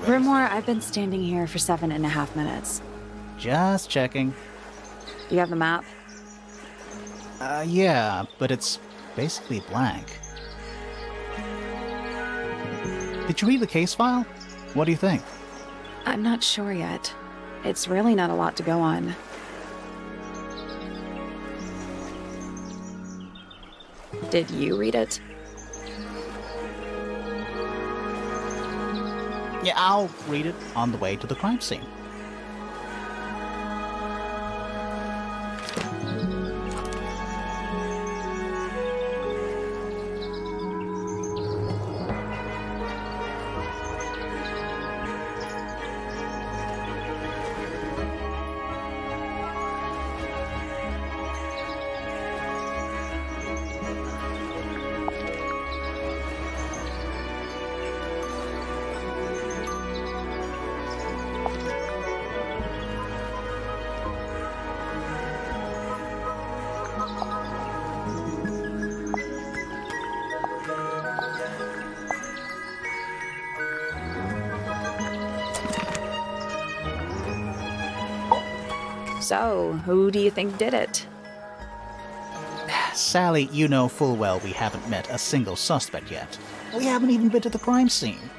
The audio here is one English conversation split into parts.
Grimoire, I've been standing here for 7.5 minutes. Just checking. You have the map? Yeah, but it's basically blank. Did you read the case file? What do you think? I'm not sure yet. It's really not a lot to go on. Did you read it? Yeah, I'll read it on the way to the crime scene. So, who do you think did it? Sally, you know full well we haven't met a single suspect yet. We haven't even been to the crime scene.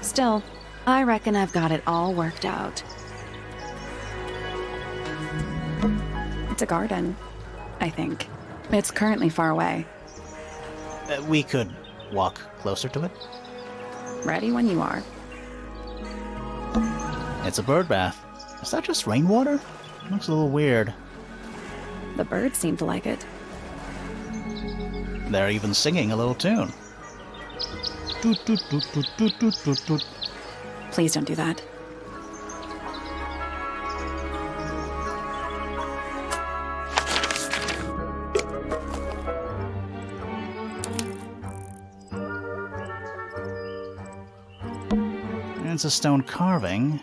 Still, I reckon I've got it all worked out. It's a garden, I think. It's currently far away. We could walk closer to it. Ready when you are. It's a bird bath. Is that just rainwater? Looks a little weird. The birds seem to like it. They're even singing a little tune. Toot, toot, toot, toot, toot, toot, toot, toot. Please don't do that. It's a stone carving.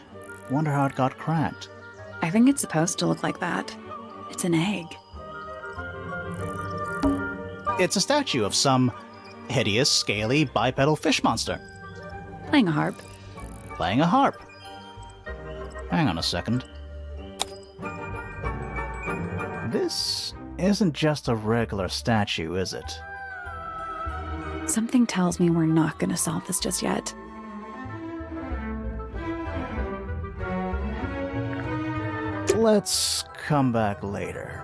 Wonder how it got cracked. I think it's supposed to look like that. It's an egg. It's a statue of some hideous, scaly, bipedal fish monster. Playing a harp. Playing a harp. Hang on a second. This isn't just a regular statue, is it? Something tells me we're not going to solve this just yet. Let's come back later.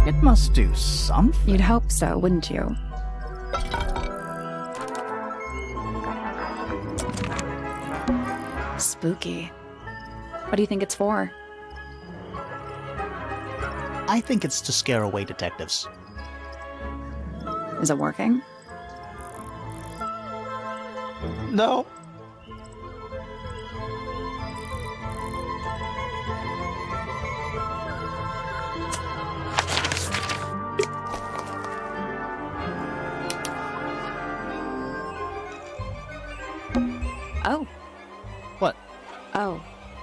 It must do something. You'd hope so, wouldn't you? Spooky. What do you think it's for? I think it's to scare away detectives. Is it working? No. Oh. What? Oh,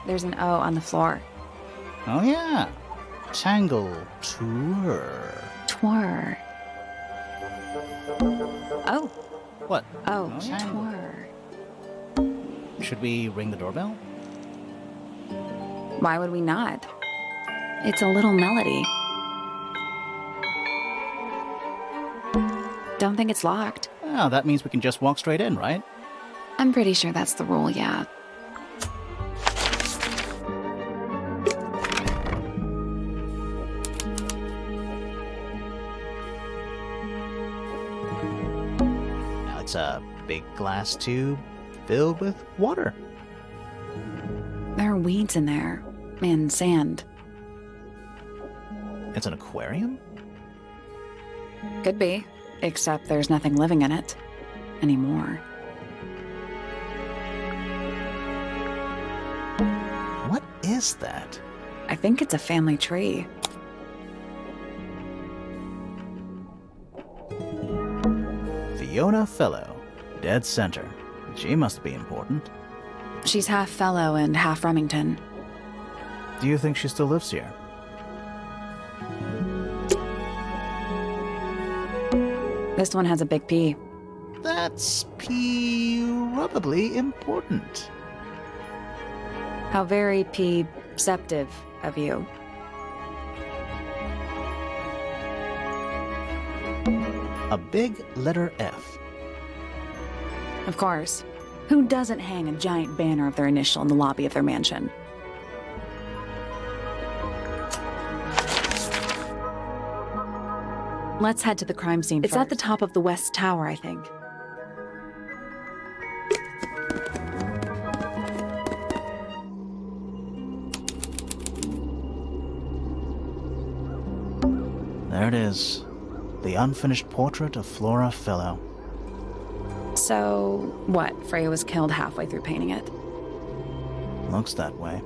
there's an O on the floor. Oh yeah. Tangle tour. Twir. Oh. What? Oh, Tangle. twir. Should we ring the doorbell? Why would we not? It's a little melody. Don't think it's locked. Oh, that means we can just walk straight in, right? I'm pretty sure that's the rule, yeah. Now it's a big glass tube filled with water. There are weeds in there. And sand. It's an aquarium? Could be. Except there's nothing living in it. Anymore. What is that? I think it's a family tree. Fiona Fellow, dead center. She must be important. She's half Fellow and half Remington. Do you think she still lives here? This one has a big P. That's probably important. How very perceptive of you. A big letter F. Of course. Who doesn't hang a giant banner of their initial in the lobby of their mansion? Let's head to the crime scene first. It's at the top of the West Tower, I think. There it is. The unfinished portrait of Flora Fellow. So, what? Freya was killed halfway through painting it? Looks that way.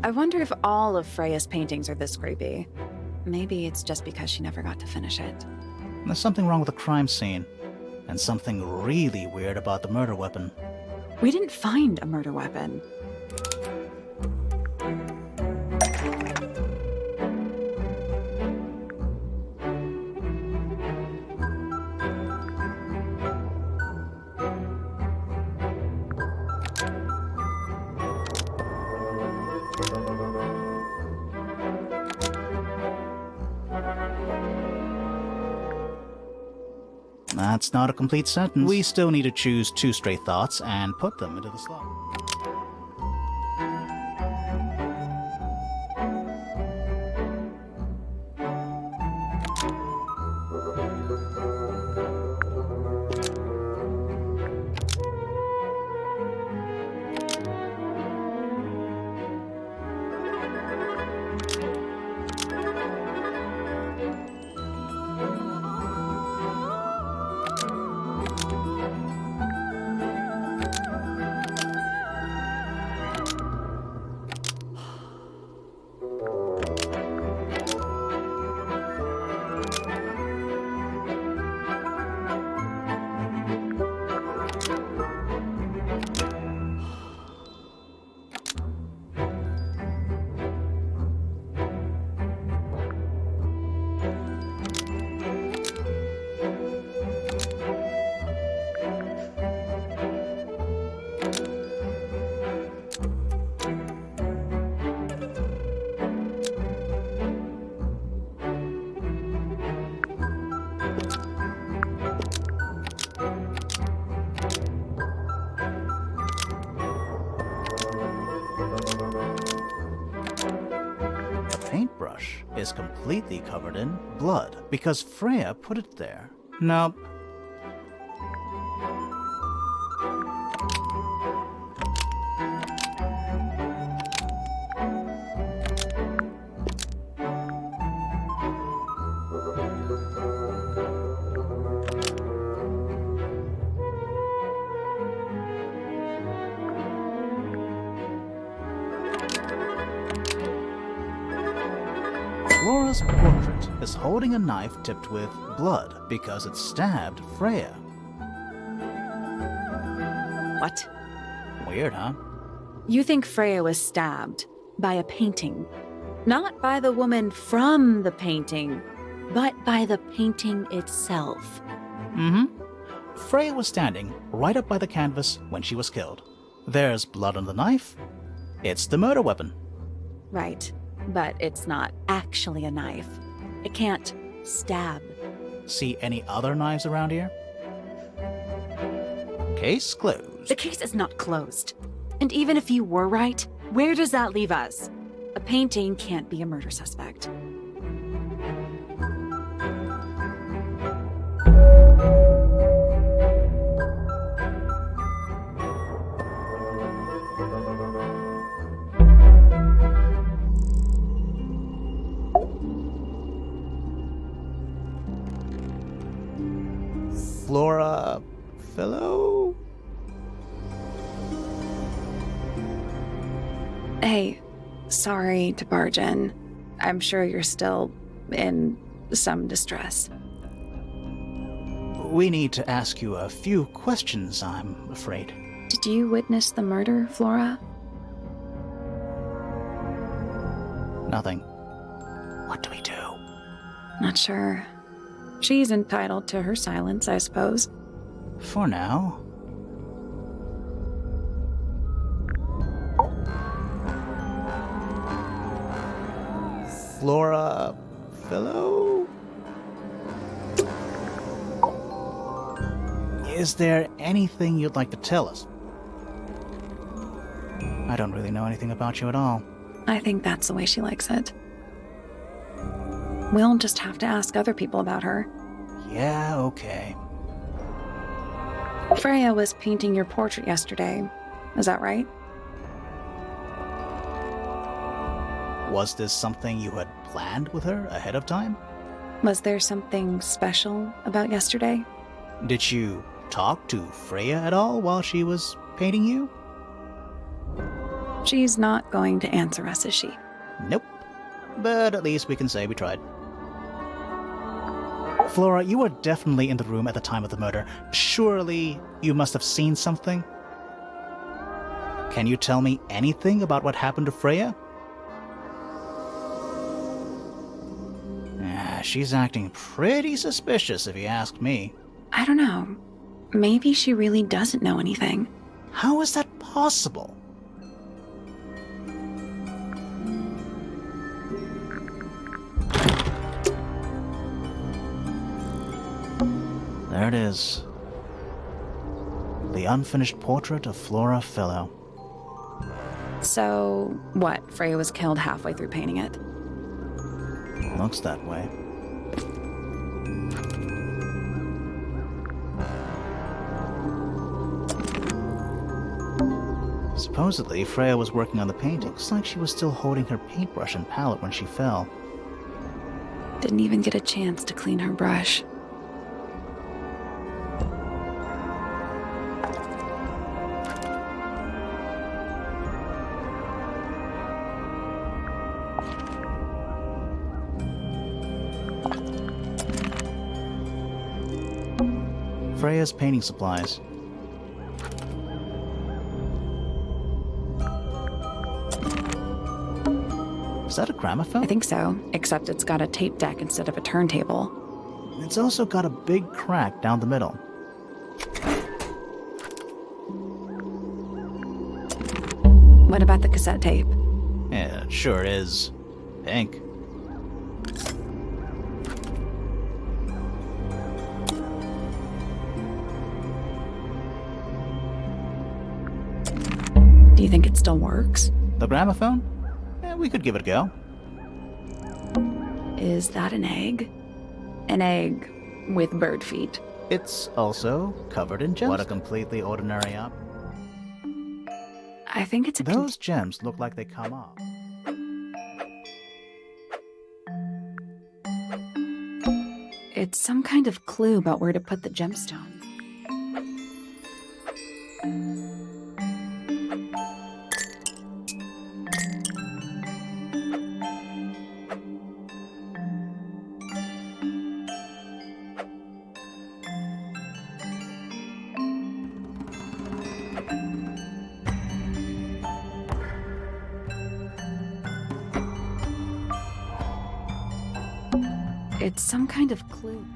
I wonder if all of Freya's paintings are this creepy. Maybe it's just because she never got to finish it. There's something wrong with the crime scene, and something really weird about the murder weapon. We didn't find a murder weapon. That's not a complete sentence. We still need to choose two stray thoughts and put them into the slot. Paintbrush is completely covered in blood because Freya put it there. Nope. Flora's portrait is holding a knife tipped with blood because it stabbed Freya. What? Weird, huh? You think Freya was stabbed by a painting? Not by the woman from the painting, but by the painting itself. Mm-hmm. Freya was standing right up by the canvas when she was killed. There's blood on the knife. It's the murder weapon. Right, but it's not actually a knife. It can't stab. See any other knives around here? Case closed. The case is not closed. And even if you were right, where does that leave us? A painting can't be a murder suspect. Flora Fellow? Hey, sorry to barge in. I'm sure you're still in some distress. We need to ask you a few questions, I'm afraid. Did you witness the murder, Flora? Nothing. What do we Not sure. She's entitled to her silence, I suppose. For now. Flora... Fellow? Is there anything you'd like to tell us? I don't really know anything about you at all. I think that's the way she likes it. We'll just have to ask other people about her. Yeah, okay. Freya was painting your portrait yesterday. Is that right? Was this something you had planned with her ahead of time? Was there something special about yesterday? Did you talk to Freya at all while she was painting you? She's not going to answer us, is she? Nope. But at least we can say we tried. Flora, you were definitely in the room at the time of the murder. Surely you must have seen something? Can you tell me anything about what happened to Freya? She's acting pretty suspicious if you ask me. I don't know. Maybe she really doesn't know anything. How is that possible? There it is. The unfinished portrait of Flora Fellow. So, what? Freya was killed halfway through painting it? Looks that way. Supposedly, Freya was working on the painting. Looks like she was still holding her paintbrush and palette when she fell. Didn't even get a chance to clean her brush. Freya's painting supplies. Is that a gramophone? I think so, except it's got a tape deck instead of a turntable. It's also got a big crack down the middle. What about the cassette tape? Yeah, it sure is pink. Do you think it still works? The gramophone? We could give it a go. Is that an egg? An egg with bird feet. It's also covered in gems. What a completely ordinary op. I think it's a... Those gems look like they come off. It's some kind of clue about where to put the gemstone. It's some kind of clue.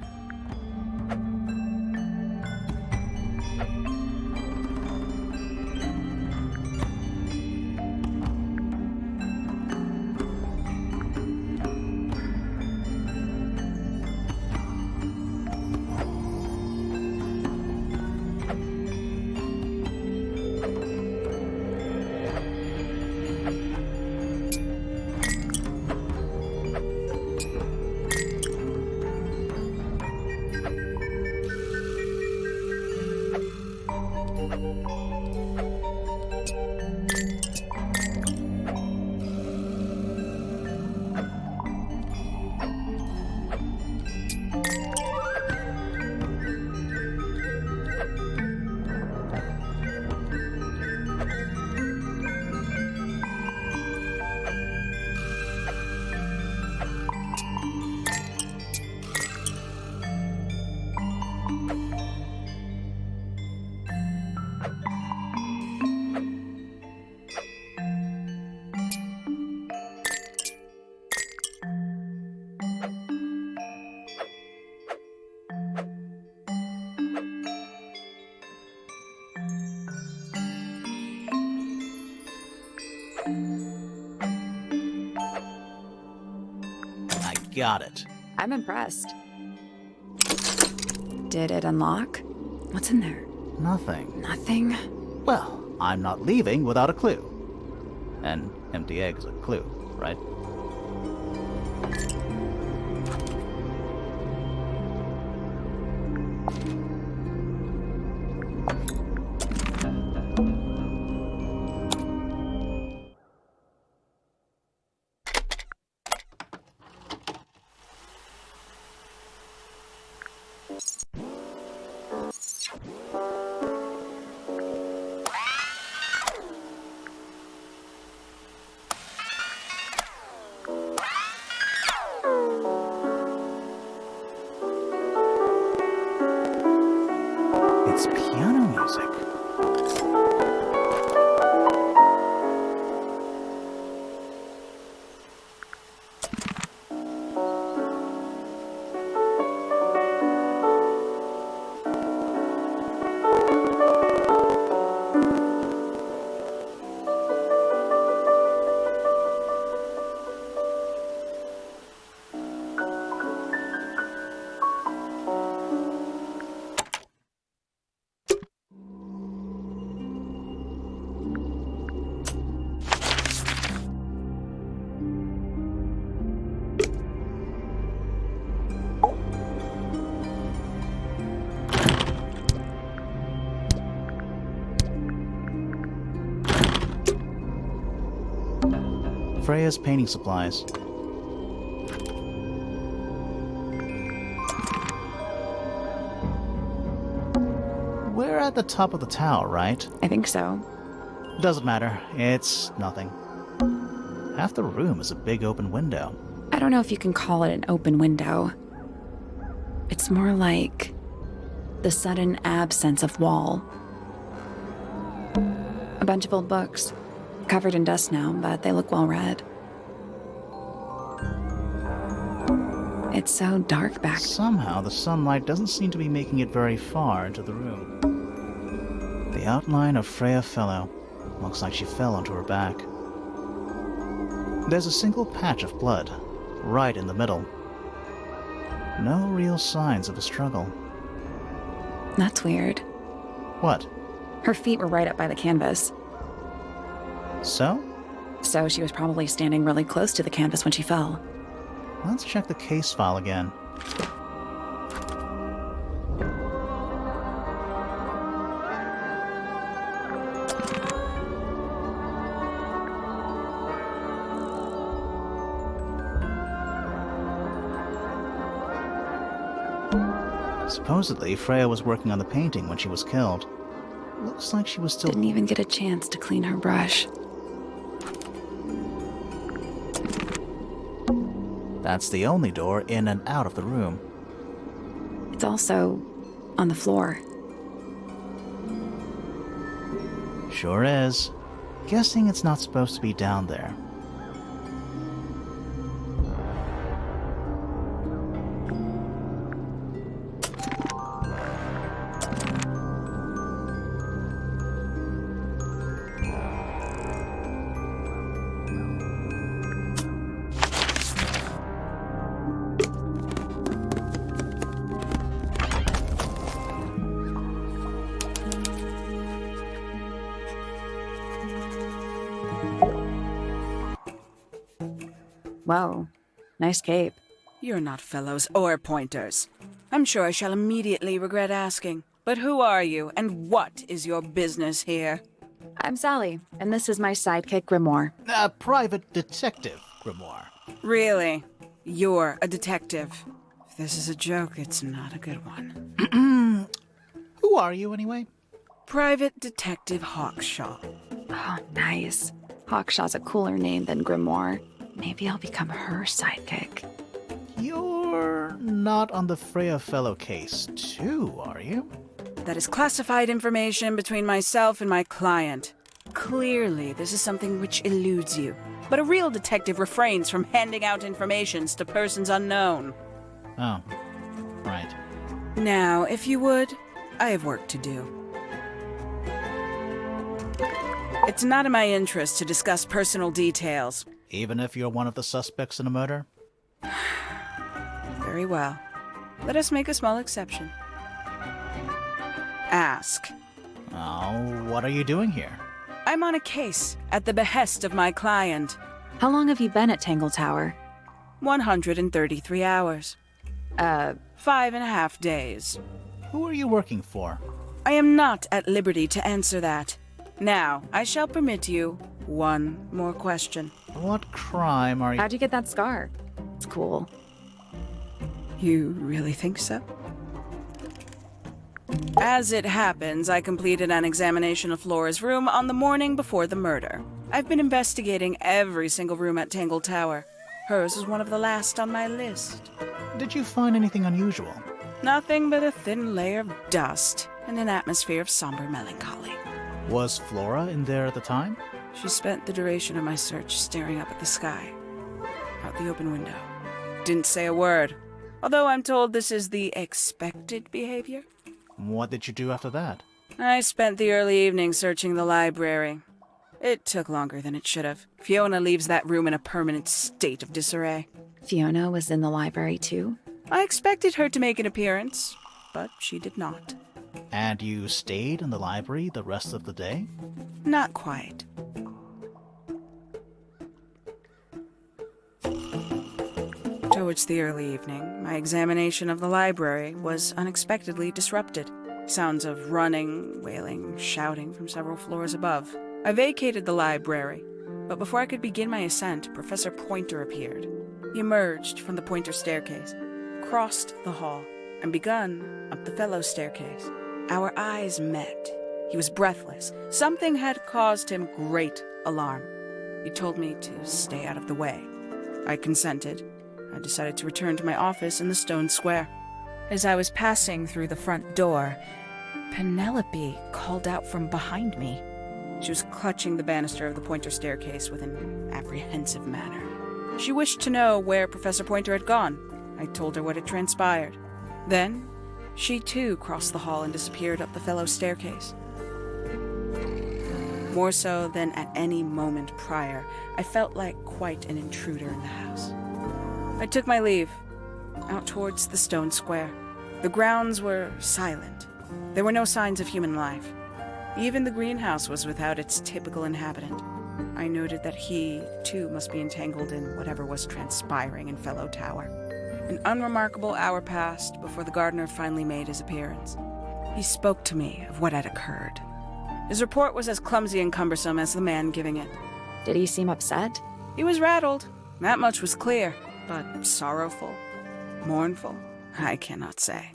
Got it. I'm impressed. Did it unlock? What's in there? Nothing. Nothing? Well, I'm not leaving without a clue. An empty egg is a clue, right? It's piano music. Freya's painting supplies. We're at the top of the tower, right? I think so. Doesn't matter. It's nothing. Half the room is a big open window. I don't know if you can call it an open window. It's more like the sudden absence of wall. A bunch of old books, covered in dust now, but they look well read. It's so dark back. Somehow the sunlight doesn't seem to be making it very far into the room. The outline of Freya Fellow looks like she fell onto her back. There's a single patch of blood, right in the middle. No real signs of a struggle. That's weird. What? Her feet were right up by the canvas. So? So she was probably standing really close to the canvas when she fell. Let's check the case file again. Supposedly, Freya was working on the painting when she was killed. Looks like she was still... Didn't even get a chance to clean her brush. That's the only door in and out of the room. It's also on the floor. Sure is. Guessing it's not supposed to be down there. Whoa, nice cape. You're not fellows or pointers. I'm sure I shall immediately regret asking. But who are you, and what is your business here? I'm Sally, and this is my sidekick, Grimoire. A private detective, Grimoire. Really? You're a detective. If this is a joke, it's not a good one. Who are you, anyway? Private Detective Hawkshaw. Oh, nice. Hawkshaw's a cooler name than Grimoire. Maybe I'll become her sidekick. You're not on the Freya Fellow case, too, are you? That is classified information between myself and my client. Clearly, this is something which eludes you. But a real detective refrains from handing out informations to persons unknown. Oh, right. Now, if you would, I have work to do. It's not in my interest to discuss personal details. Even if you're one of the suspects in a murder? Very well. Let us make a small exception. Ask. Oh, what are you doing here? I'm on a case at the behest of my client. How long have you been at Tangle Tower? 133 hours. 5.5 days. Who are you working for? I am not at liberty to answer that. Now, I shall permit you one more question. What crime are you... How'd you get that scar? It's cool. You really think so? As it happens, I completed an examination of Flora's room on the morning before the murder. I've been investigating every single room at Tangle Tower. Hers was one of the last on my list. Did you find anything unusual? Nothing but a thin layer of dust and an atmosphere of somber melancholy. Was Flora in there at the time? She spent the duration of my search staring up at the sky, out the open window. Didn't say a word, although I'm told this is the expected behavior. What did you do after that? I spent the early evening searching the library. It took longer than it should have. Fiona leaves that room in a permanent state of disarray. Fiona was in the library too? I expected her to make an appearance, but she did not. And you stayed in the library the rest of the day? Not quite. Towards the early evening, my examination of the library was unexpectedly disrupted. Sounds of running, wailing, shouting from several floors above. I vacated the library, but before I could begin my ascent, Professor Pointer appeared. He emerged from the Pointer staircase, crossed the hall, and begun up the fellow staircase. Our eyes met. He was breathless. Something had caused him great alarm. He told me to stay out of the way. I consented. I decided to return to my office in the stone square. As I was passing through the front door, Penelope called out from behind me. She was clutching the banister of the Pointer staircase with an apprehensive manner. She wished to know where Professor Pointer had gone. I told her what had transpired. Then, she too crossed the hall and disappeared up the fellow staircase. More so than at any moment prior, I felt like quite an intruder in the house. I took my leave, out towards the stone square. The grounds were silent. There were no signs of human life. Even the greenhouse was without its typical inhabitant. I noted that he, too, must be entangled in whatever was transpiring in Fellow Tower. An unremarkable hour passed before the gardener finally made his appearance. He spoke to me of what had occurred. His report was as clumsy and cumbersome as the man giving it. Did he seem upset? He was rattled. That much was clear. But sorrowful, mournful, I cannot say.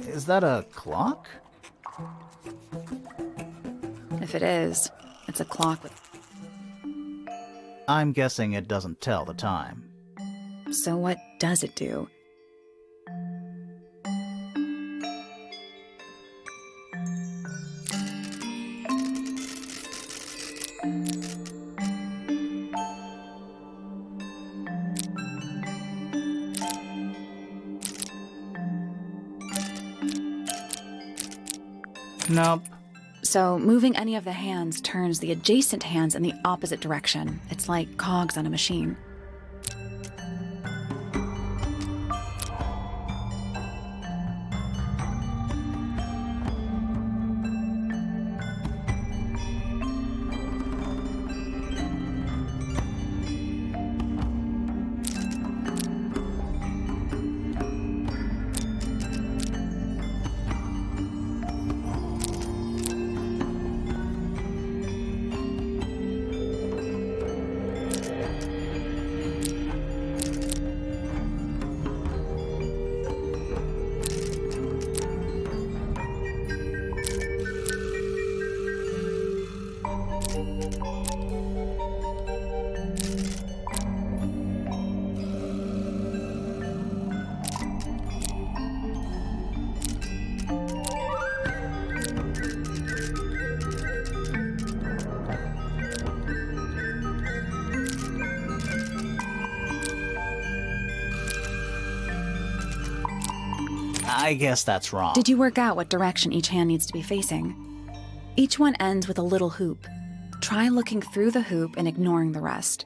Is that a clock? If it is, it's a clock with... I'm guessing it doesn't tell the time. So what does it do? Nope. So moving any of the hands turns the adjacent hands in the opposite direction. It's like cogs on a machine. I guess that's wrong. Did you work out what direction each hand needs to be facing? Each one ends with a little hoop. Try looking through the hoop and ignoring the rest.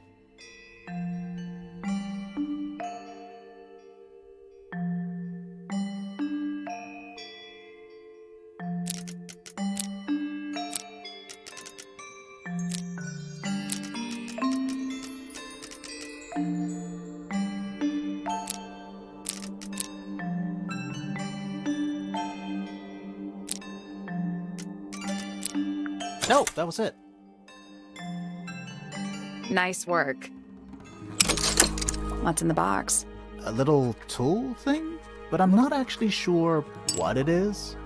No, that was it. Nice work. What's in the box? A little tool thing? But I'm not actually sure what it is.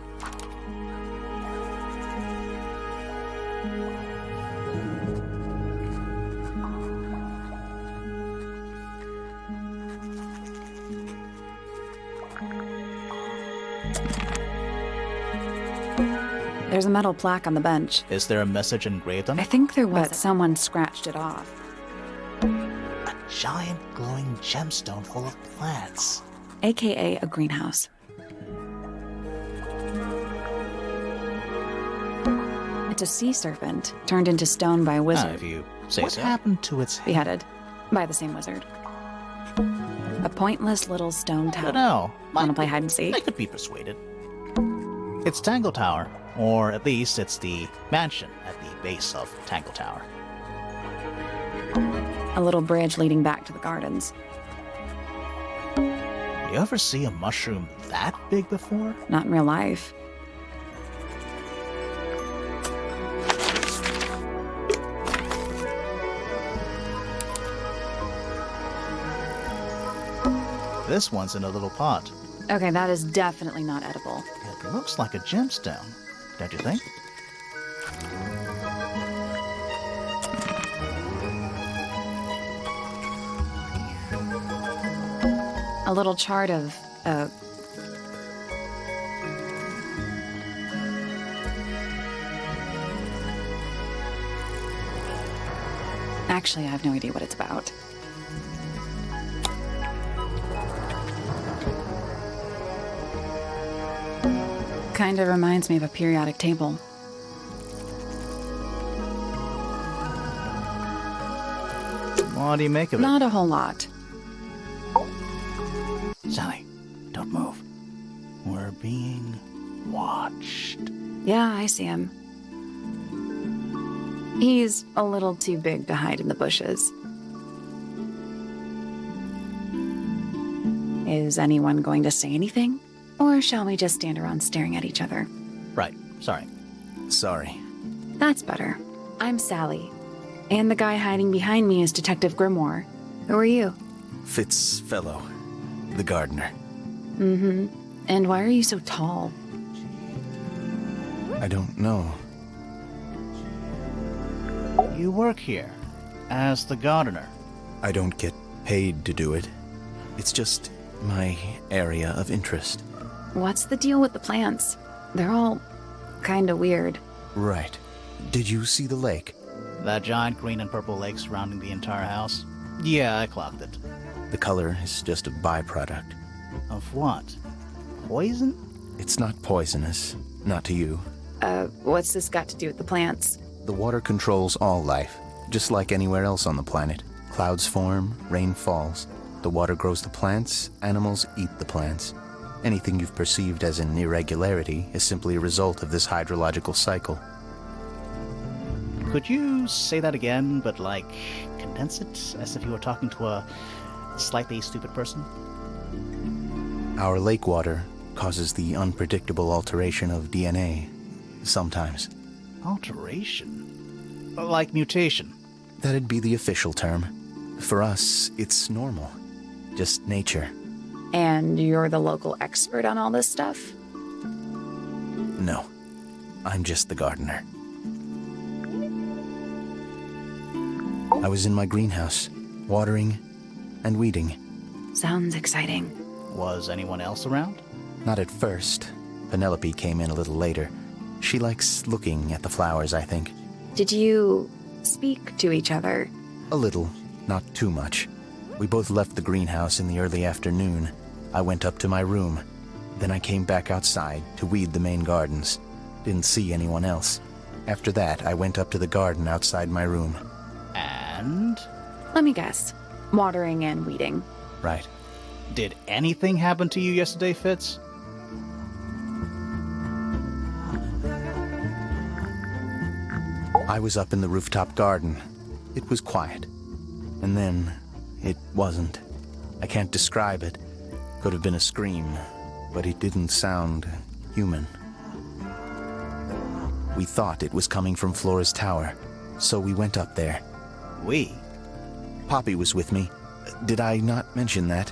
There's a metal plaque on the bench. Is there a message engraved on I it? think there was, but someone scratched it off. A giant glowing gemstone full of plants. AKA a greenhouse. It's a sea serpent, turned into stone by a wizard. If you say what happened to its head? Beheaded by the same wizard. A pointless little stone I tower. don't know. Wanna play hide and seek? I could be persuaded. It's Tangle Tower, or at least it's the mansion at the base of Tangle Tower. A little bridge leading back to the gardens. You ever see a mushroom that big before? Not in real life. This one's in a little pot. Okay, that is definitely not edible. It looks like a gemstone, don't you think? A little chart of, Actually, I have no idea what it's about. Kind of reminds me of a periodic table. What do you make of it? Not a whole lot. Sally, don't move. We're being watched. Yeah, I see him. He's a little too big to hide in the bushes. Is anyone going to say anything? Or shall we just stand around staring at each other? Right, sorry. Sorry. That's better. I'm Sally. And the guy hiding behind me is Detective Grimoire. Who are you? Fitzfellow, the gardener. Mm-hmm. And why are you so tall? I don't know. You work here as the gardener. I don't get paid to do it. It's just my area of interest. What's the deal with the plants? They're all kinda weird. Right. Did you see the lake? That giant green and purple lake surrounding the entire house? Yeah, I clocked it. The color is just a byproduct. Of what? Poison? It's not poisonous. Not to you. What's this got to do with the plants? The water controls all life, just like anywhere else on the planet. Clouds form, rain falls. The water grows the plants, animals eat the plants. Anything you've perceived as an irregularity is simply a result of this hydrological cycle. Could you say that again, but like, condense it as if you were talking to a slightly stupid person? Our lake water causes the unpredictable alteration of DNA. Sometimes. Alteration? Like mutation? That'd be the official term. For us, it's normal. Just nature. And you're the local expert on all this stuff? No. I'm just the gardener. I was in my greenhouse, watering and weeding. Sounds exciting. Was anyone else around? Not at first. Penelope came in a little later. She likes looking at the flowers, I think. Did you speak to each other? A little, not too much. We both left the greenhouse in the early afternoon. I went up to my room. Then I came back outside to weed the main gardens. Didn't see anyone else. After that, I went up to the garden outside my room. And? Let me guess. Watering and weeding. Right. Did anything happen to you yesterday, Fitz? I was up in the rooftop garden. It was quiet. And then, it wasn't. I can't describe it. Could have been a scream, but it didn't sound human. We thought it was coming from Flora's tower, so we went up there. We? Poppy was with me. Did I not mention that?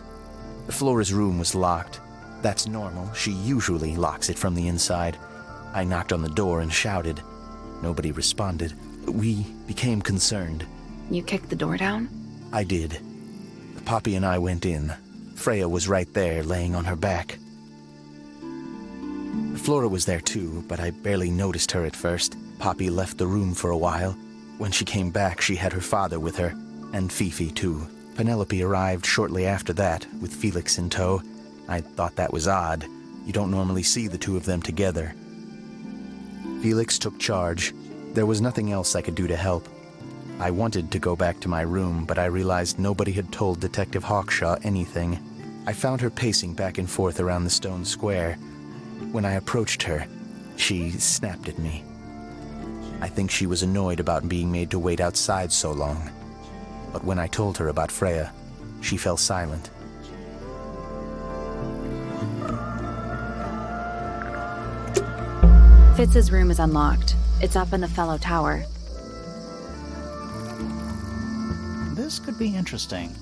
Flora's room was locked. That's normal. She usually locks it from the inside. I knocked on the door and shouted. Nobody responded. We became concerned. You kicked the door down? I did. Poppy and I went in. Freya was right there, laying on her back. Flora was there too, but I barely noticed her at first. Poppy left the room for a while. When she came back, she had her father with her, and Fifi too. Penelope arrived shortly after that, with Felix in tow. I thought that was odd. You don't normally see the two of them together. Felix took charge. There was nothing else I could do to help. I wanted to go back to my room, but I realized nobody had told Detective Hawkshaw anything. I found her pacing back and forth around the stone square. When I approached her, she snapped at me. I think she was annoyed about being made to wait outside so long. But when I told her about Freya, she fell silent. Fitz's room is unlocked. It's up in the fellow tower. This could be interesting.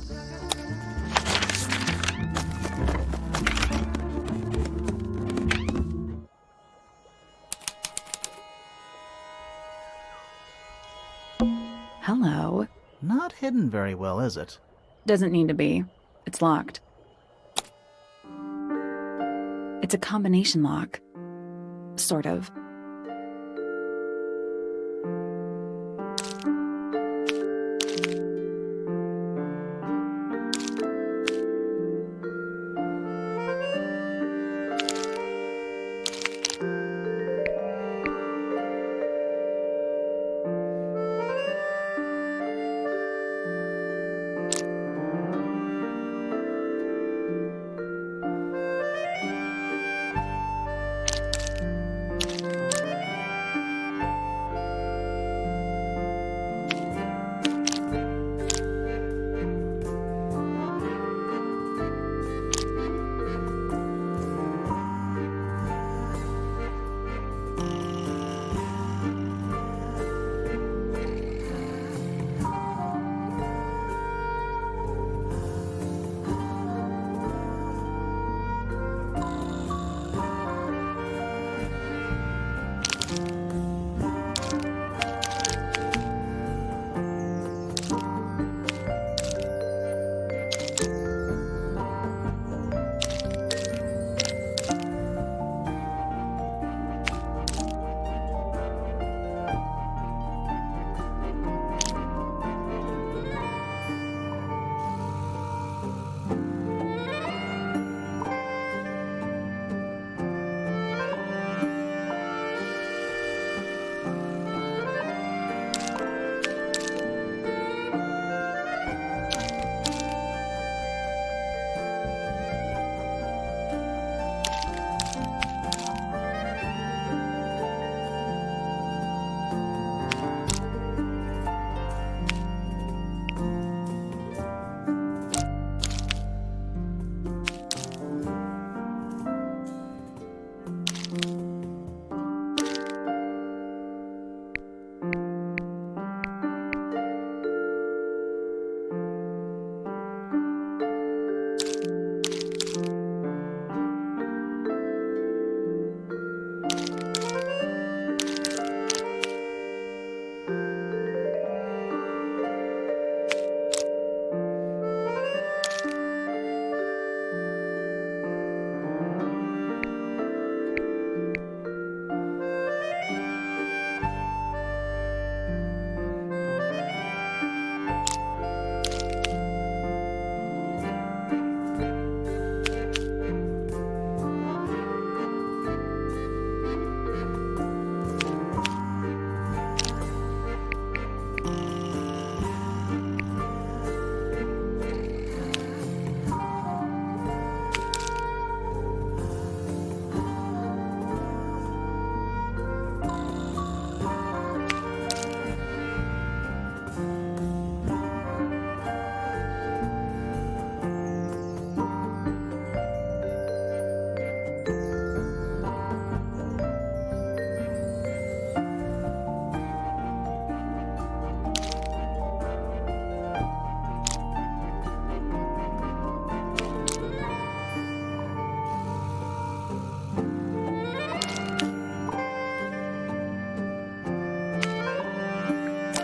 Hello. Not hidden very well, is it? Doesn't need to be. It's locked. It's a combination lock. Sort of.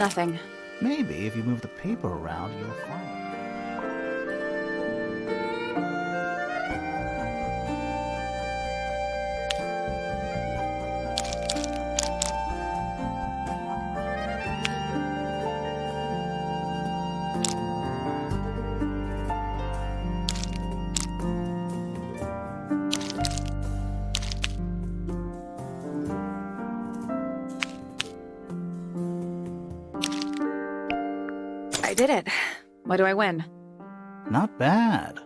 Nothing. Maybe if you move the paper around, you'll find it. I did it. What do I win? Not bad.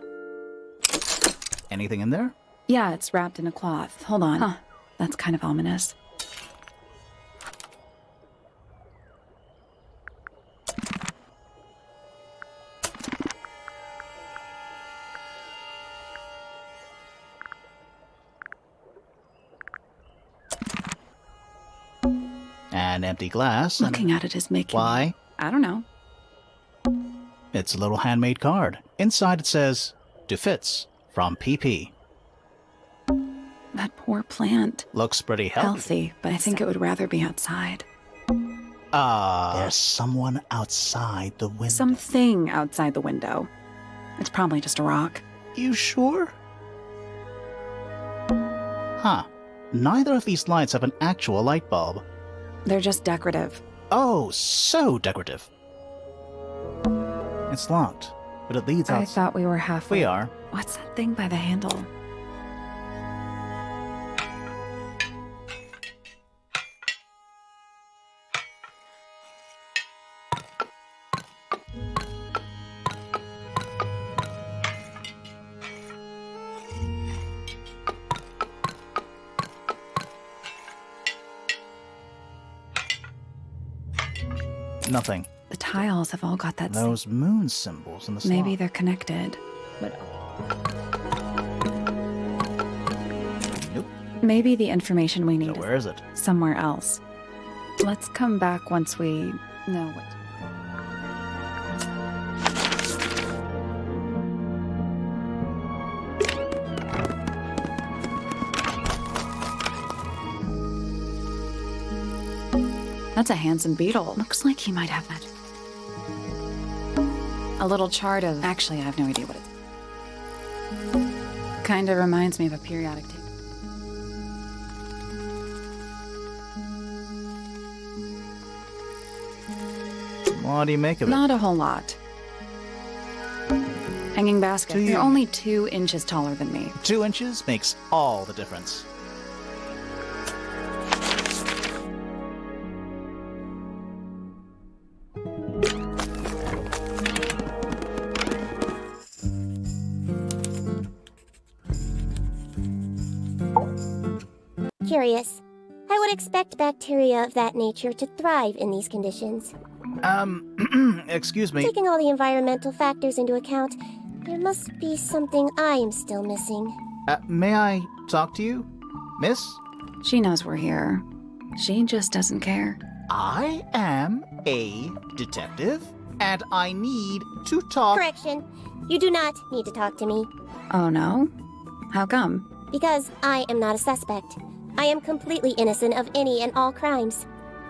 Anything in there? Yeah, it's wrapped in a cloth. Hold on. Huh. That's kind of ominous. An empty glass. Looking at it is making... Why? I don't know. It's a little handmade card. Inside it says, "To Fitz, from PP." That poor plant. Looks pretty Healthy, but I think it would rather be outside. There's someone outside the window. Something outside the window. It's probably just a rock. You sure? Huh. Neither of these lights have an actual light bulb. They're just decorative. Oh, so decorative. It's locked, but it leads out. I thought we were halfway. We are. What's that thing by the handle? Nothing. The tiles have all got that Those moon symbols in the slot. Maybe they're connected. But Nope. maybe the information we need So where is it? is somewhere else. Let's come back once we know what. That's a handsome beetle. Looks like he might have that. A little chart of... Actually, I have no idea what it... Kinda reminds me of a periodic table. What do you make of it? Not a whole lot. Hanging basket. Do you- You're only 2 inches taller than me. 2 inches makes all the difference. Curious. I would expect bacteria of that nature to thrive in these conditions. Excuse me. Taking all the environmental factors into account, there must be something I am still missing. May I talk to you, miss? She knows we're here. She just doesn't care. I am a detective, and I need to talk. Correction. You do not need to talk to me, Oh no? How come? because I am not a suspect. I am completely innocent of any and all crimes.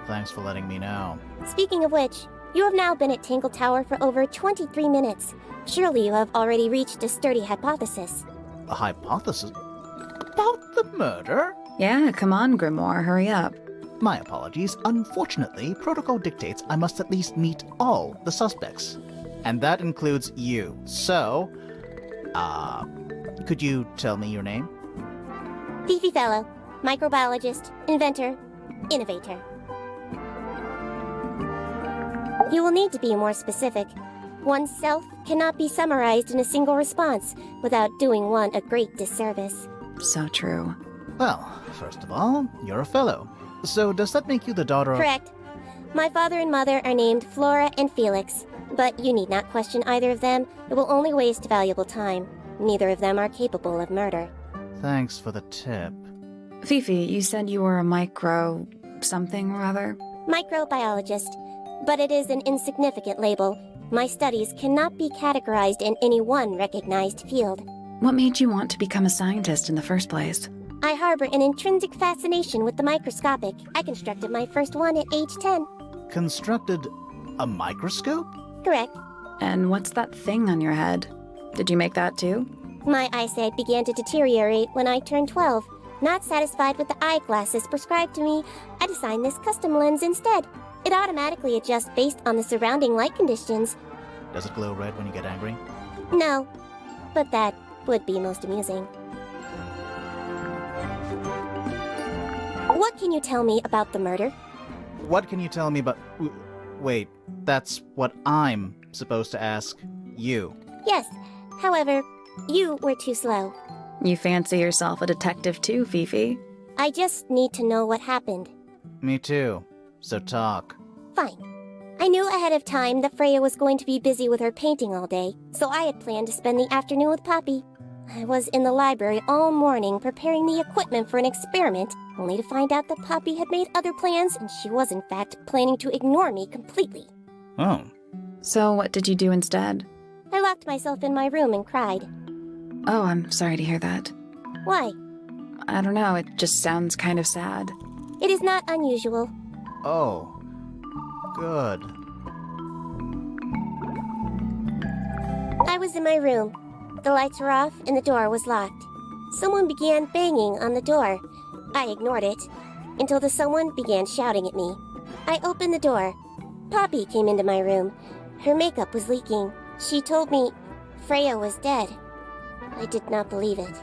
Thanks for letting me know. Speaking of which, you have now been at Tingle Tower for over 23 minutes. Surely you have already reached a sturdy hypothesis. A hypothesis? About the murder? Yeah, come on, Grimoire, hurry up. My apologies. Unfortunately, protocol dictates I must at least meet all the suspects. And that includes you. So, could you tell me your name? Fifi Fellow, microbiologist, inventor, innovator. You will need to be more specific. Oneself cannot be summarized in a single response without doing one a great disservice. So true. Well, first of all, you're a fellow. So does that make you the daughter of... Correct. My father and mother are named Flora and Felix, but you need not question either of them. It will only waste valuable time. Neither of them are capable of murder. Thanks for the tip. Fifi, you said you were a micro... something or other? Microbiologist, but it is an insignificant label. My studies cannot be categorized in any one recognized field. What made you want to become a scientist in the first place? I harbor an intrinsic fascination with the microscopic. I constructed my first one at age 10. constructed a microscope? Correct. And what's that thing on your head? Did you make that too? My eyesight began to deteriorate when I turned 12. Not satisfied with the eyeglasses prescribed to me, I designed this custom lens instead. It automatically adjusts based on the surrounding light conditions. Does it glow red when you get angry? No, but that would be most amusing. What can you tell me about the murder? What can you tell me about... Wait, that's what I'm supposed to ask you. Yes, however, you were too slow. You fancy yourself a detective too, Fifi. I just need to know what happened. Me too. So talk. Fine. I knew ahead of time that Freya was going to be busy with her painting all day, so I had planned to spend the afternoon with Poppy. I was in the library all morning preparing the equipment for an experiment, only to find out that Poppy had made other plans and she was in fact planning to ignore me completely. Oh. So what did you do instead? I locked myself in my room and cried. Oh, I'm sorry to hear that. Why? I don't know, it just sounds kind of sad. It is not unusual. Oh. Good. I was in my room. The lights were off and the door was locked. Someone began banging on the door. I ignored it until the someone began shouting at me. I opened the door. Poppy came into my room. Her makeup was leaking. She told me Freya was dead. I did not believe it.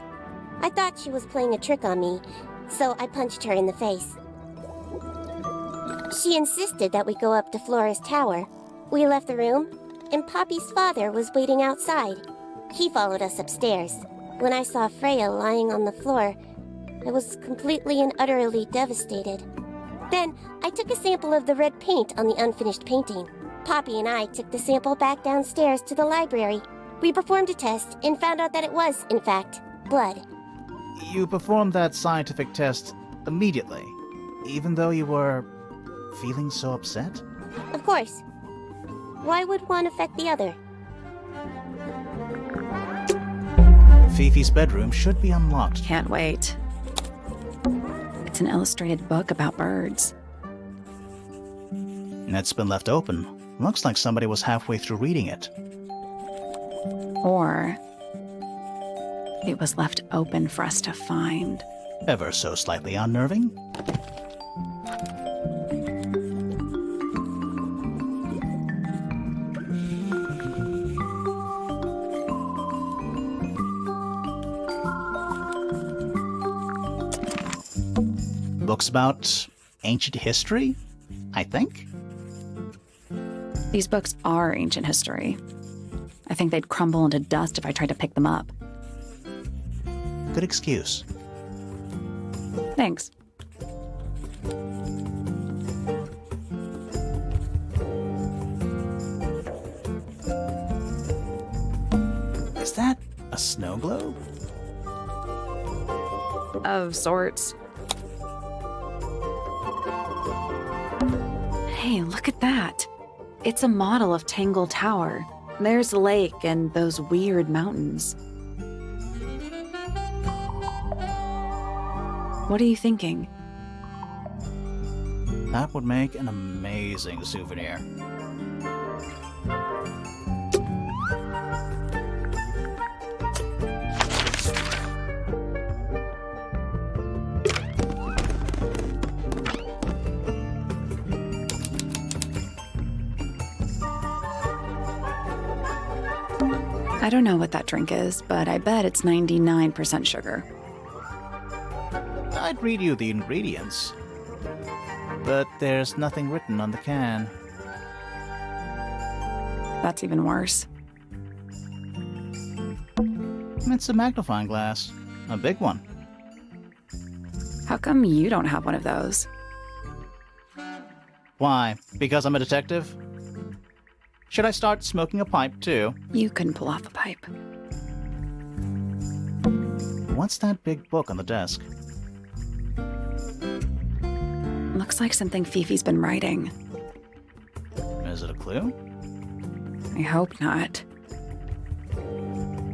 I thought she was playing a trick on me, so I punched her in the face. She insisted that we go up to Flora's tower. We left the room, and Poppy's father was waiting outside. He followed us upstairs. When I saw Freya lying on the floor, I was completely and utterly devastated. Then, I took a sample of the red paint on the unfinished painting. Poppy and I took the sample back downstairs to the library. We performed a test and found out that it was, in fact, blood. You performed that scientific test immediately, even though you were feeling so upset? Of course. Why would one affect the other? Fifi's bedroom should be unlocked. Can't wait. It's an illustrated book about birds. It's been left open. Looks like somebody was halfway through reading it. Or it was left open for us to find. Ever so slightly unnerving. Books about ancient history, I think? These books are ancient history. I think they'd crumble into dust if I tried to pick them up. Good excuse. Thanks. Is that a snow globe? Of sorts. Hey, look at that. It's a model of Tangle Tower. There's the lake and those weird mountains. What are you thinking? That would make an amazing souvenir. I don't know what that drink is, but I bet it's 99% sugar. I'd read you the ingredients, but there's nothing written on the can. That's even worse. It's a magnifying glass. A big one. How come you don't have one of those? Why? Because I'm a detective? Should I start smoking a pipe, too? You couldn't pull off a pipe. What's that big book on the desk? Looks like something Fifi's been writing. Is it a clue? I hope not.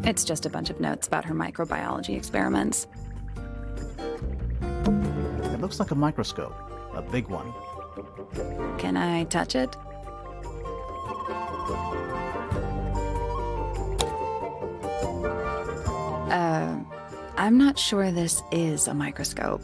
It's just a bunch of notes about her microbiology experiments. It looks like a microscope. A big one. Can I touch it? I'm not sure this is a microscope.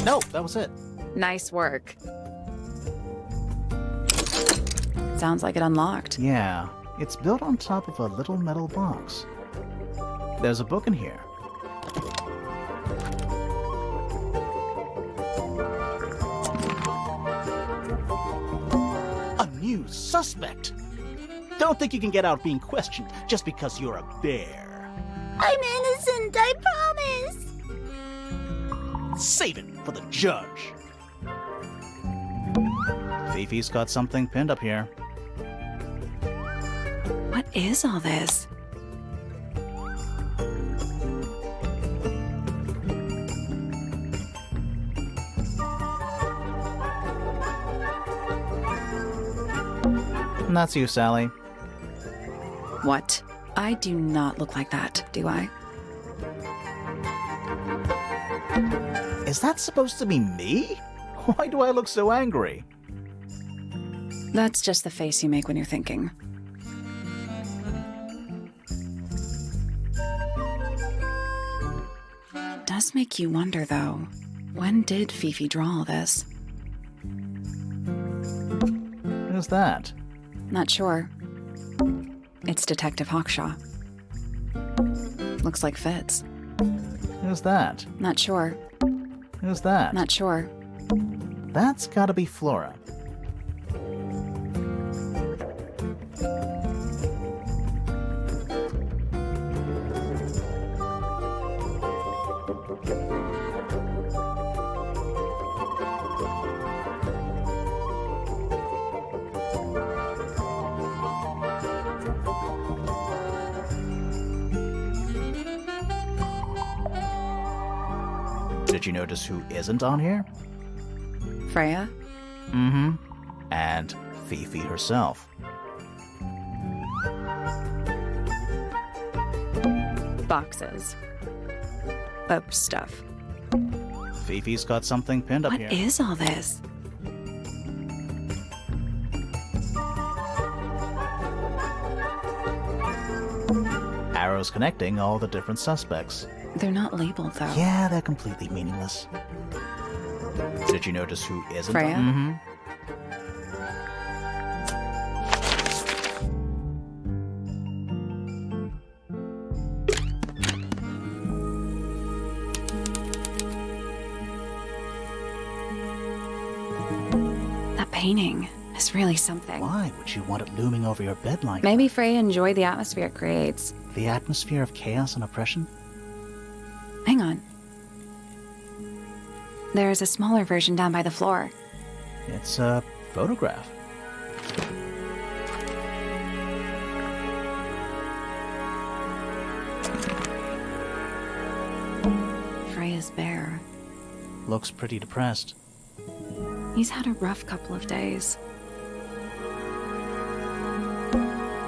No, that was it. Nice work. Sounds like it unlocked. Yeah, it's built on top of a little metal box. There's a book in here. A new suspect! Don't think you can get out being questioned just because you're a bear. I'm innocent, I promise. Save it for the judge. Fifi's got something pinned up here. What is all this? And that's you, Sally. What? I do not look like that, do I? Is that supposed to be me? Why do I look so angry? That's just the face you make when you're thinking. Does make you wonder, though. When did Fifi draw all this? Who's that? Not sure. It's Detective Hawkshaw. Looks like Fitz. Who's that? Not sure. Who's that? Not sure. That's gotta be Flora. Did you notice who isn't on here? Freya? Mm-hmm. And Fifi herself. Boxes. Of stuff. Fifi's got something pinned up What here. is all this? Arrows connecting all the different suspects. They're not labeled, though. Yeah, they're completely meaningless. Did you notice who isn't? Freya? Mm-hmm. That painting is really something. Why would you want it looming over your bed like Maybe Freya enjoyed the atmosphere it creates. that? The atmosphere of chaos and oppression? Hang on. There's a smaller version down by the floor. It's a photograph. Freya's bear. Looks pretty depressed. He's had a rough couple of days.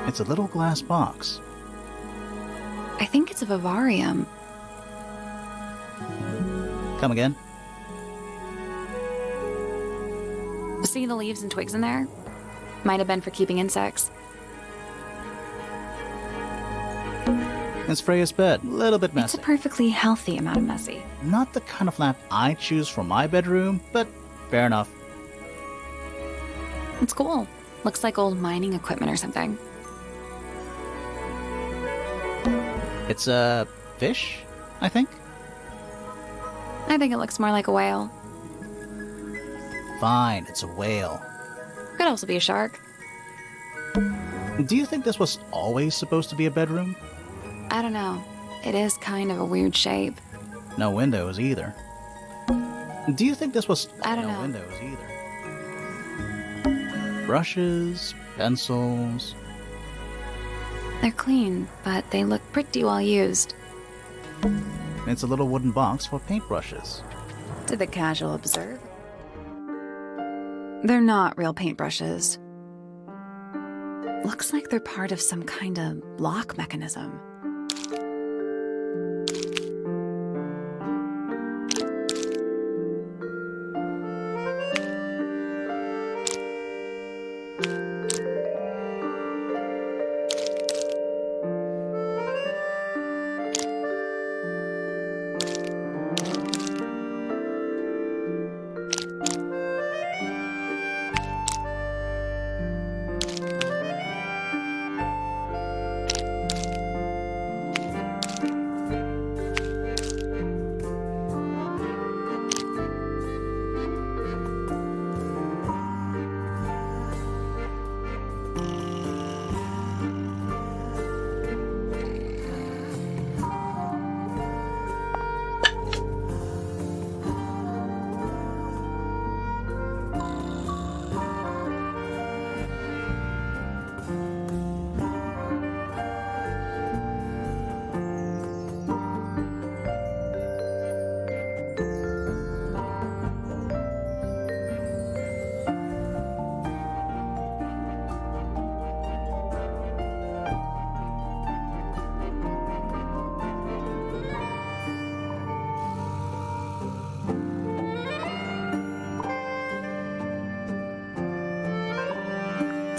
It's a little glass box. I think it's a vivarium. Come again? See the leaves and twigs in there? Might have been for keeping insects. It's Freya's bed. A little bit It's messy. a perfectly healthy amount of messy. Not the kind of lamp I choose for my bedroom, but fair enough. It's cool. Looks like old mining equipment or something. It's a fish, I think? I think it looks more like a whale. Fine, it's a whale. Could also be a shark. Do you think this was always supposed to be a bedroom? I don't know. It is kind of a weird shape. No windows either. Do you think this was... I don't no know. windows either. Brushes, pencils... They're clean, but they look pretty well used. It's a little wooden box for paintbrushes. To the casual observer. They're not real paintbrushes. Looks like they're part of some kind of lock mechanism.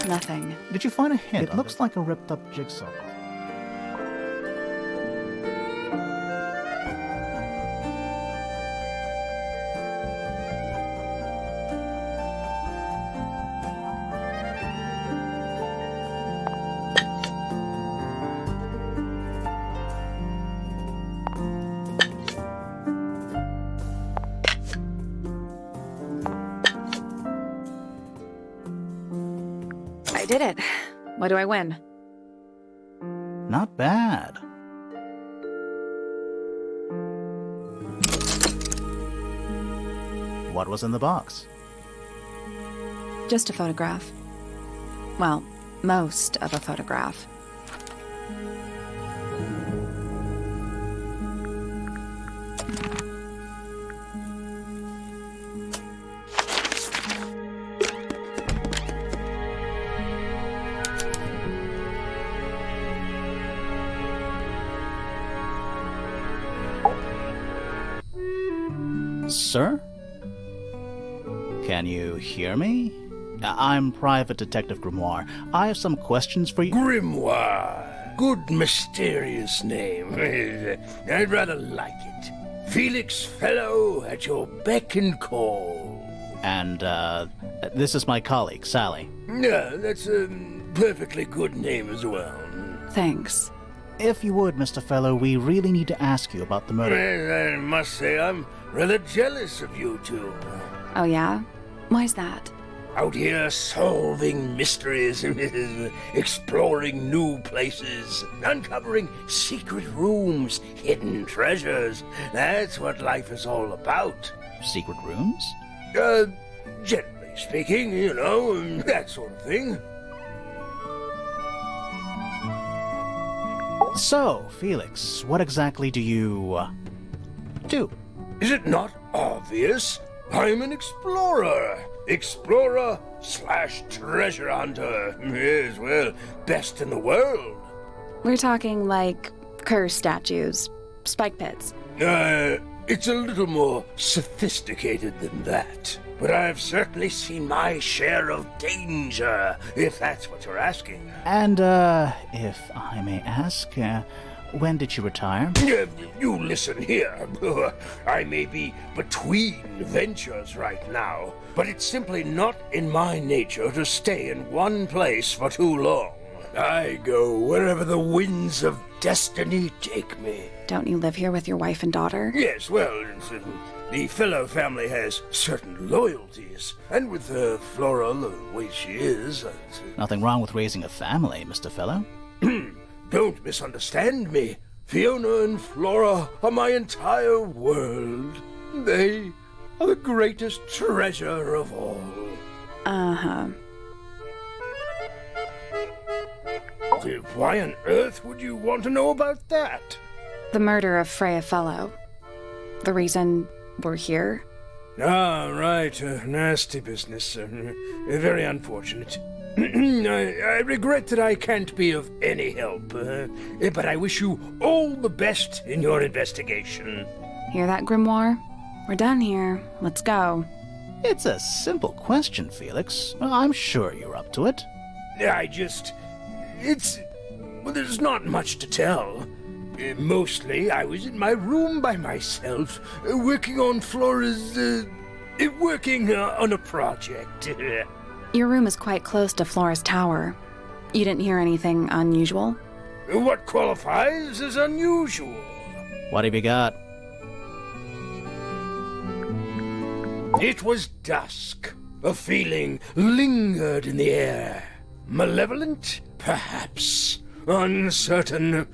Nothing. Did you find a hint? It looks like a ripped-up jigsaw puzzle. I did it. What do I win? Not bad. What was in the box? Just a photograph. Well, most of a photograph. Sir? Can you hear me? I'm Private Detective Grimoire. I have some questions for you. Grimoire. Good mysterious name. I'd rather like it. Felix Fellow at your beck and call. And, this is my colleague, Sally. Yeah, that's a perfectly good name as well. Thanks. If you would, Mr. Fellow, we really need to ask you about the murder. Well, I must say I'm rather jealous of you two. Oh yeah? Why's that? Out here solving mysteries, exploring new places, uncovering secret rooms, hidden treasures. That's what life is all about. Secret rooms? Generally speaking, you know, that sort of thing. So, Felix, what exactly do you, do? Is it not obvious? I'm an explorer. Explorer/treasure hunter. Yes, well, best in the world. We're talking like curse statues, spike pits. It's a little more sophisticated than that. But I've certainly seen my share of danger, if that's what you're asking. And, if I may ask, when did you retire? You listen here. I may be between ventures right now, but it's simply not in my nature to stay in one place for too long. I go wherever the winds of destiny take me. Don't you live here with your wife and daughter? Yes, well, the fellow family has certain loyalties, and with Flora the way she is... Nothing wrong with raising a family, Mr. Fellow. Don't misunderstand me. Fiona and Flora are my entire world. They are the greatest treasure of all. Uh-huh. Why on earth would you want to know about that? The murder of Freya Fellow. The reason we're here? Ah, right. Nasty business. Very unfortunate. I regret that I can't be of any help, but I wish you all the best in your investigation. Hear that, Grimoire? We're done here. Let's go. It's a simple question, Felix. I'm sure you're up to it. Well, there's not much to tell. Mostly, I was in my room by myself, working on Flora's, working on a project. Your room is quite close to Flora's tower. You didn't hear anything unusual? What qualifies as unusual? What have you got? It was dusk. A feeling lingered in the air. Malevolent, perhaps. Uncertain,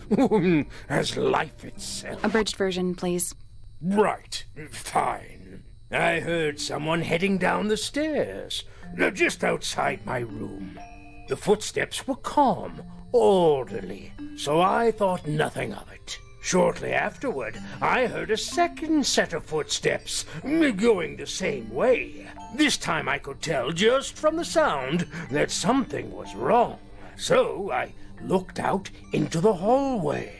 as life itself. Abridged version, please. Right, fine. I heard someone heading down the stairs, just outside my room. The footsteps were calm, orderly, so I thought nothing of it. Shortly afterward, I heard a second set of footsteps, going the same way. This time I could tell just from the sound that something was wrong. So I looked out into the hallway.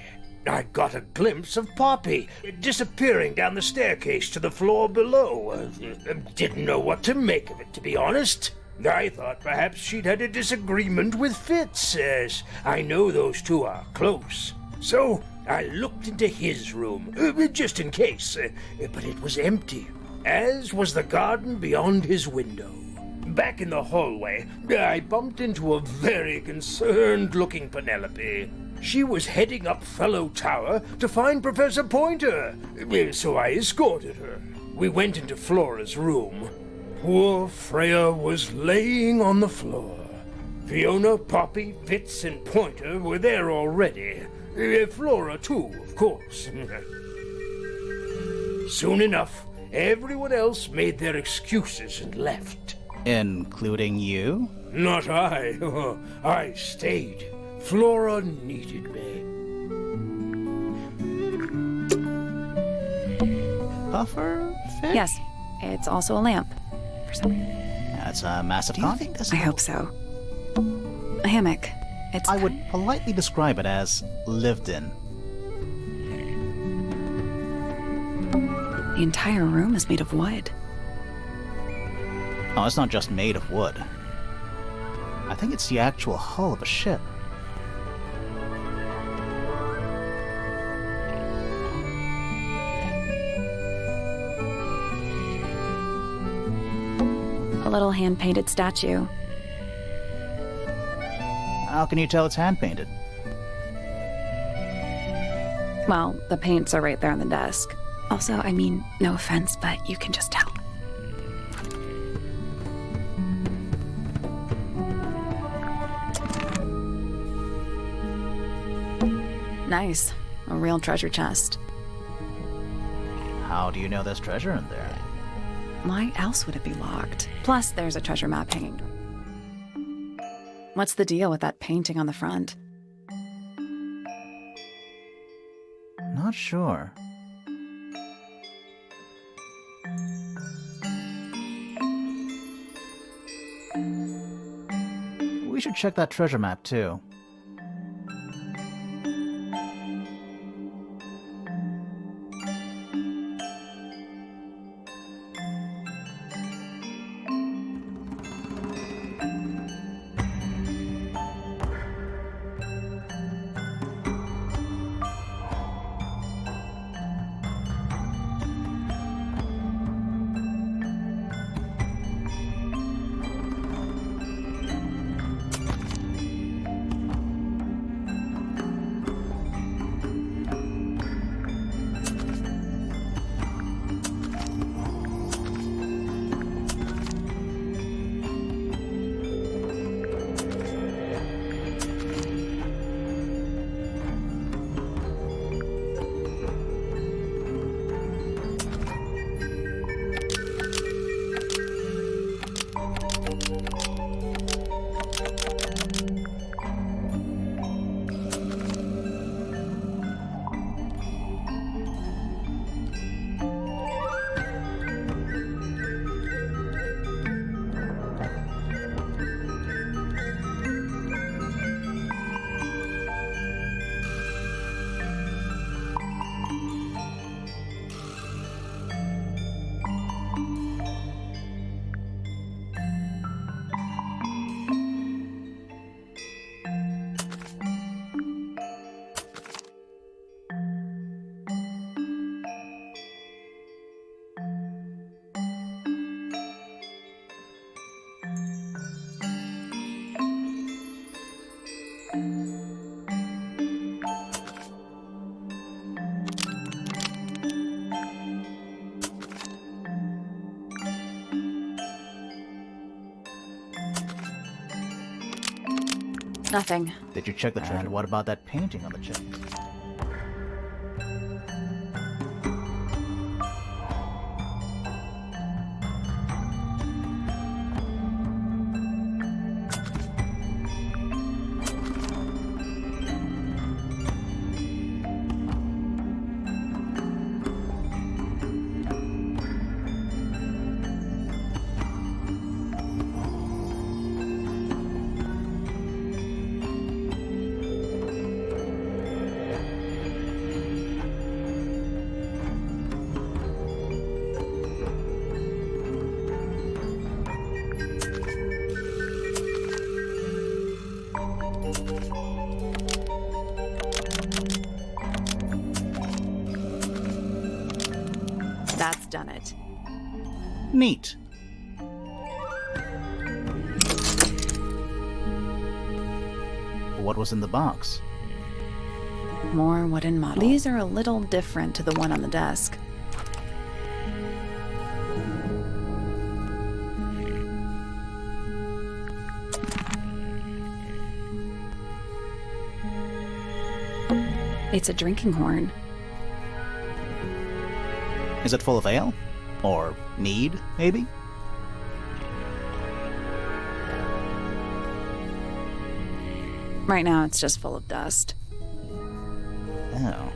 I got a glimpse of Poppy disappearing down the staircase to the floor below. Didn't know what to make of it, to be honest. I thought perhaps she'd had a disagreement with Fitz, as I know those two are close. So I looked into his room, just in case, but it was empty, as was the garden beyond his window. Back in the hallway, I bumped into a very concerned-looking Penelope. She was heading up Fellow Tower to find Professor Pointer, so I escorted her. We went into Flora's room. Poor Freya was laying on the floor. Fiona, Poppy, Fitz, and Pointer were there already. Flora, too, of course. Soon enough, everyone else made their excuses and left. Including you? Not I. I stayed. Flora needed me. Puffer fish? Yes, it's also a lamp. For some... That's a massive Do you con. think this I hope so. A hammock. It's I would politely describe it as lived in. The entire room is made of wood. Oh, it's not just made of wood. I think it's the actual hull of a ship. A little hand-painted statue. How can you tell it's hand-painted? Well, the paints are right there on the desk. Also, I mean, no offense, but you can just tell. Nice. A real treasure chest. How do you know there's treasure in there? Why else would it be locked? Plus, there's a treasure map hanging. What's the deal with that painting on the front? Not sure. We should check that treasure map too. Nothing. Did you check the treasure? And what about that painting on the chest? That's done it. Neat. What was in the box? More wooden models. These are a little different to the one on the desk. It's a drinking horn. Is it full of ale? Or mead, maybe? Right now, it's just full of dust. Oh.